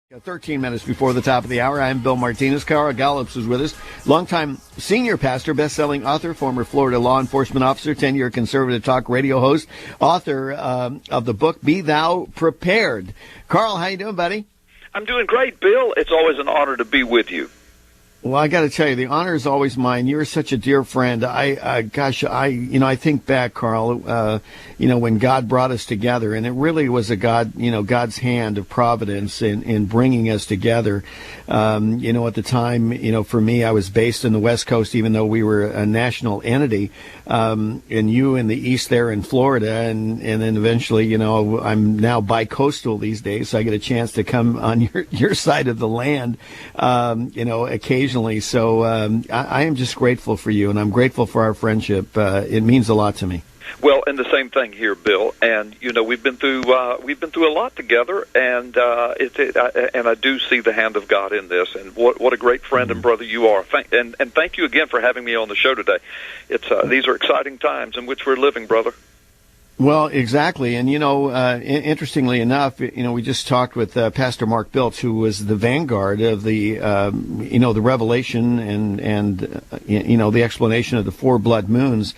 13 minutes before the top of the hour. I'm Bill Martinez. Carl Gallups is with us. Longtime senior pastor, best-selling author, former Florida law enforcement officer, 10-year conservative talk radio host, author of the book, Be Thou Prepared. Carl, how you doing, buddy? I'm doing great, Bill. It's always an honor to be with you. Well, I got to tell you, the honor is always mine. You're such a dear friend. I think back, Carl, when God brought us together, and it really was God's hand of providence in bringing us together. At the time, for me, I was based in the West Coast, even though we were a national entity, and you in the East there in Florida, and then eventually, I'm now bi-coastal these days, so I get a chance to come on your side of the land, occasionally. So I am just grateful for you, and I'm grateful for our friendship. It means a lot to me. Well, and the same thing here, Bill. And we've been through a lot together, and I do see the hand of God in this. And what a great friend and brother you are. And thank you again for having me on the show today. These are exciting times in which we're living, brother. Well, exactly. And, interestingly enough, we just talked with Pastor Mark Biltz, who was the vanguard of the, the revelation and the explanation of the four blood moons.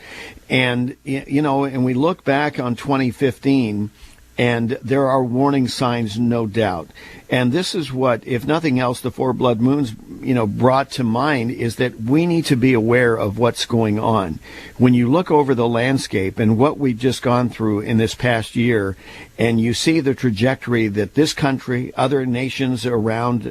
And, and we look back on 2015, and there are warning signs, no doubt. And this is what, if nothing else, the four blood moons, brought to mind, is that we need to be aware of what's going on. When you look over the landscape and what we've just gone through in this past year, and you see the trajectory that this country, other nations around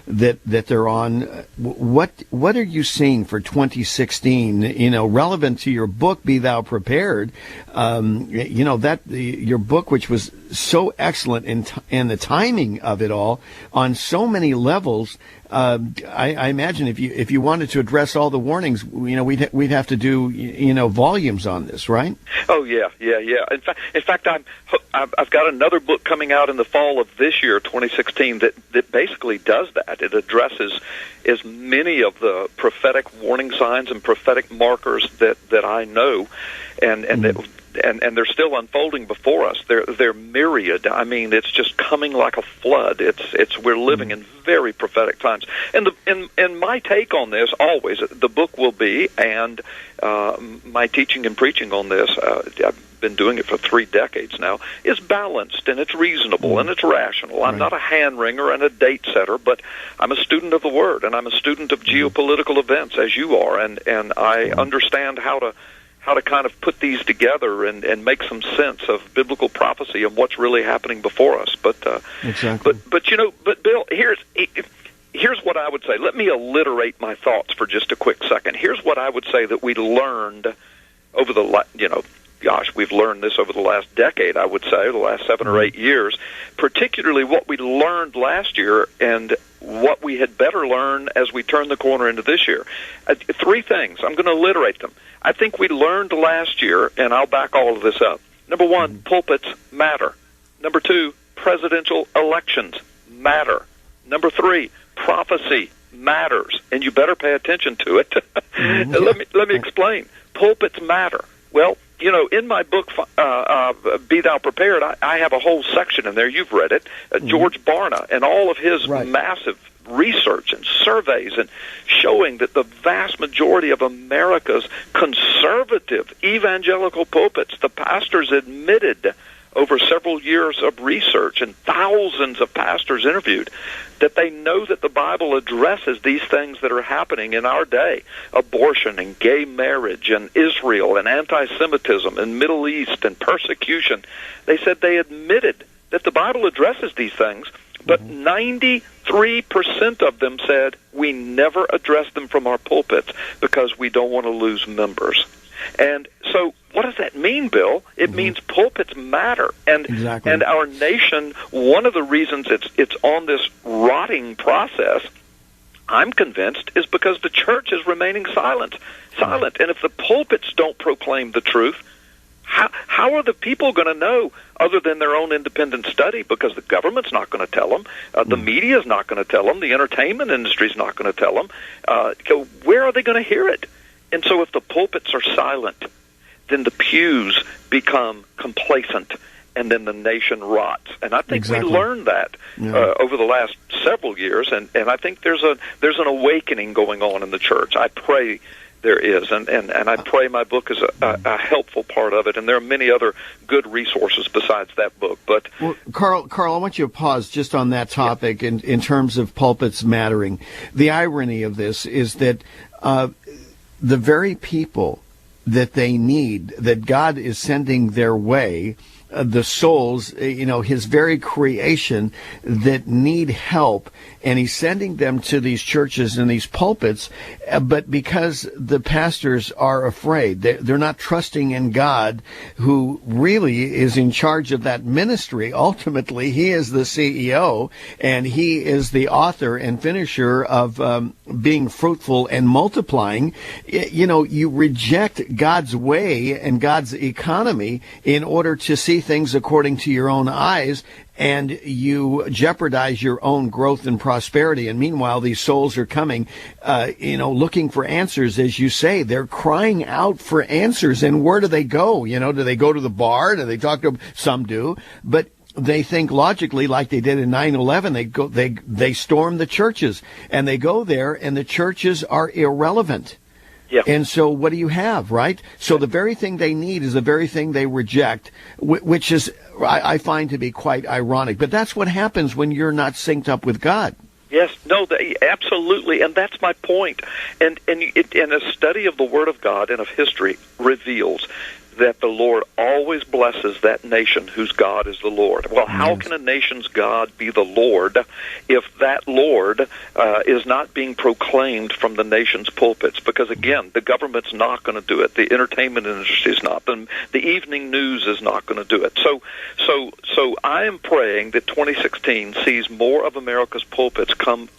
that they're on, what are you seeing for 2016? Relevant to your book, Be Thou Prepared. Your book, which was so excellent in the timing of it all on so many levels. I imagine if you wanted to address all the warnings, we'd have to do volumes on this, right? Oh yeah. In fact, I've got another book coming out in the fall of this year, 2016, that basically does that. It addresses as many of the prophetic warning signs and prophetic markers that I know, and they're still unfolding before us. They're myriad. I mean, it's just coming like a flood. We're living in very prophetic times. And my take on this always, the book will be, and my teaching and preaching on this, I've been doing it for 3 decades now, is balanced and it's reasonable and it's rational. I'm not a hand wringer and a date setter, but I'm a student of the Word, and I'm a student of geopolitical events, as you are, and I understand how to kind of put these together and make some sense of biblical prophecy and what's really happening before us. But exactly. But Bill, here's what I would say. Let me alliterate my thoughts for just a quick second. Here's what I would say that we learned over we've learned this over the last decade, I would say, the last 7 or 8 years, particularly what we learned last year and what we had better learn as we turn the corner into this year. 3 things. I'm going to alliterate them. I think we learned last year, and I'll back all of this up. Number 1, pulpits matter. Number 2, presidential elections matter. Number 3, prophecy matters, and you better pay attention to it. Let me explain. Pulpits matter. Well, in my book, Be Thou Prepared, I have a whole section in there. You've read it. George Barna and all of his massive research and surveys and showing that the vast majority of America's conservative evangelical pulpits, the pastors admitted over several years of research and thousands of pastors interviewed, that they know that the Bible addresses these things that are happening in our day: abortion and gay marriage and Israel and anti-Semitism and Middle East and persecution. They said they admitted that the Bible addresses these things, but 93% of them said we never address them from our pulpits because we don't want to lose members. And so what does that mean, Bill? It means pulpits matter. And exactly. And our nation, one of the reasons it's on this rotting process, I'm convinced, is because the church is remaining silent. And if the pulpits don't proclaim the truth, how are the people going to know other than their own independent study? Because the government's not going to tell them. The media's not going to tell them. The entertainment industry's not going to tell them. Where are they going to hear it? And so if the pulpits are silent, then the pews become complacent and then the nation rots. And I think Exactly. we learned that over the last several years, and I think there's an awakening going on in the church. I pray there is, and I pray my book is a helpful part of it, and there are many other good resources besides that book. But well, Carl, I want you to pause just on that topic in terms of pulpits mattering. The irony of this is that the very people that they need, that God is sending their way, the souls, his very creation that need help, and he's sending them to these churches and these pulpits, but because the pastors are afraid, they're not trusting in God, who really is in charge of that ministry. Ultimately, he is the CEO, and he is the author and finisher of being fruitful and multiplying. You reject God's way and God's economy in order to see things according to your own eyes, and you jeopardize your own growth and prosperity. And meanwhile, these souls are coming, looking for answers, as you say. They're crying out for answers. And where do they go? Do they go to the bar? Do they talk to them? Some do. But they think logically, like they did in 9/11. They storm the churches, and they go there, and the churches are irrelevant. Yeah. And so what do you have, right? So the very thing they need is the very thing they reject, which is, I find to be quite ironic. But that's what happens when you're not synced up with God. Yes, no, absolutely, and that's my point. And a study of the Word of God and of history reveals that the Lord always blesses that nation whose God is the Lord. Well, how can a nation's God be the Lord if that Lord is not being proclaimed from the nation's pulpits? Because, again, the government's not going to do it. The entertainment industry is not. The evening news is not going to do it. So I am praying that 2016 sees more of America's pulpits come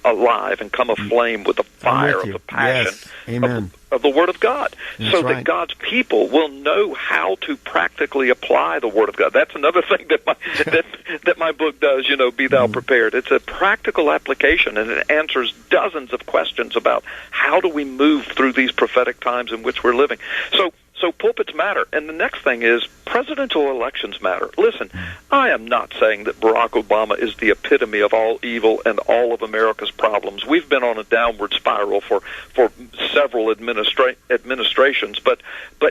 alive and come aflame with the fire of the passion of the Word of God. That's so right. that God's people will know how to practically apply the Word of God. That's another thing that my book does, Be Thou Prepared. It's a practical application, and it answers dozens of questions about how do we move through these prophetic times in which we're living. So pulpits matter. And the next thing is presidential elections matter. Listen, I am not saying that Barack Obama is the epitome of all evil and all of America's problems. We've been on a downward spiral for several administrations, but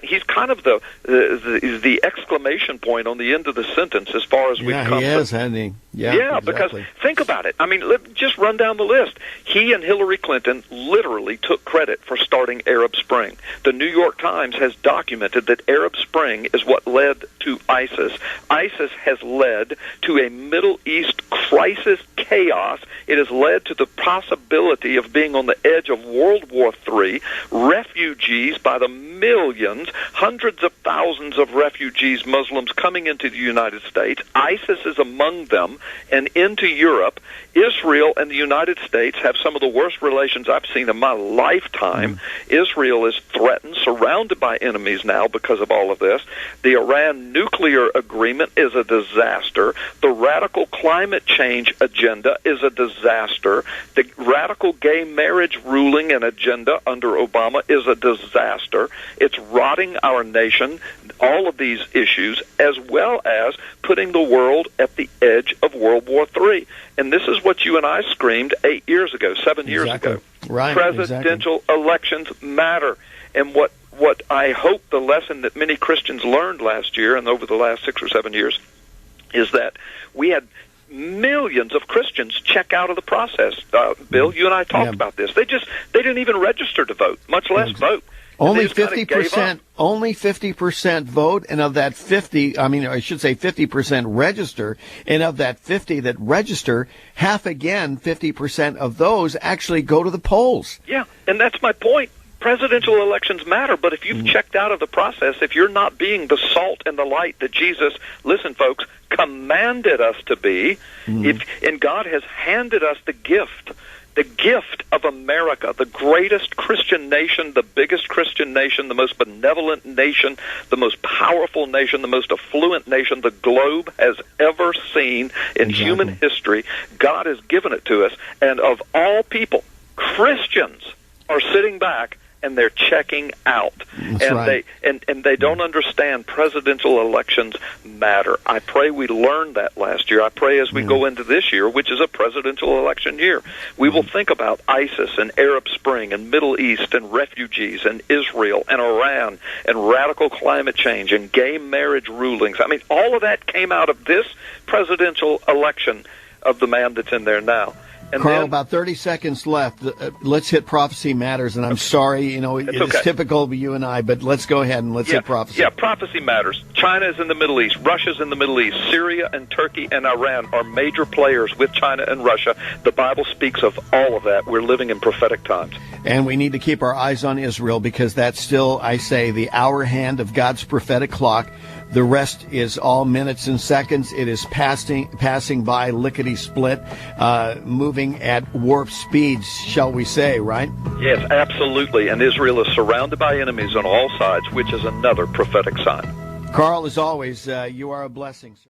he's kind of the exclamation point on the end of the sentence as far as we've come. Yeah, he is, hasn't he? Yeah, exactly. Because think about it. I mean, just run down the list. He and Hillary Clinton literally took credit for starting Arab Spring. The New York Times has documented that Arab Spring is what led to ISIS. ISIS has led to a Middle East crisis chaos. It has led to the possibility of being on the edge of World War III, refugees by the millions, hundreds of thousands of refugees, Muslims coming into the United States. ISIS is among them and into Europe. Israel and the United States have some of the worst relations I've seen in my lifetime. Israel is threatened, surrounded by enemies now because of all of this. The Iran nuclear agreement is a disaster. The radical climate change agenda is a disaster. The radical gay marriage ruling and agenda under Obama is a disaster. It's rotting our nation, all of these issues, as well as putting the world at the edge of World War III. And this is what you and I screamed 8 years ago, 7 years ago. Right, Presidential elections matter. And what I hope the lesson that many Christians learned last year and over the last 6 or 7 years is that we had millions of Christians check out of the process. Bill, you and I talked about this. They didn't even register to vote, much less vote. Only 50%. Only 50% vote, and of that 50% register, and of that 50 that register, 50% of those actually go to the polls. Yeah, and that's my point. Presidential elections matter, but if you've checked out of the process, if you're not being the salt and the light that Jesus, listen, folks, commanded us to be, and God has handed us the gift of America, the greatest Christian nation, the biggest Christian nation, the most benevolent nation, the most powerful nation, the most affluent nation the globe has ever seen in human history. God has given it to us, and of all people, Christians are sitting back and they're checking out. That's right. They don't understand presidential elections matter. I pray we learned that last year. I pray as we go into this year, which is a presidential election year, we will think about ISIS and Arab Spring and Middle East and refugees and Israel and Iran and radical climate change and gay marriage rulings. I mean, all of that came out of this presidential election of the man that's in there now. And Carl, then, about 30 seconds left. Let's hit Prophecy Matters, and I'm sorry, it's okay. typical of you and I, but let's go ahead and let's hit Prophecy. Yeah, Prophecy Matters. China is in the Middle East. Russia's in the Middle East. Syria and Turkey and Iran are major players with China and Russia. The Bible speaks of all of that. We're living in prophetic times. And we need to keep our eyes on Israel, because that's still, I say, the hour hand of God's prophetic clock. The rest is all minutes and seconds. It is passing by lickety-split, moving at warp speeds, shall we say, right? Yes, absolutely. And Israel is surrounded by enemies on all sides, which is another prophetic sign. Carl, as always, you are a blessing.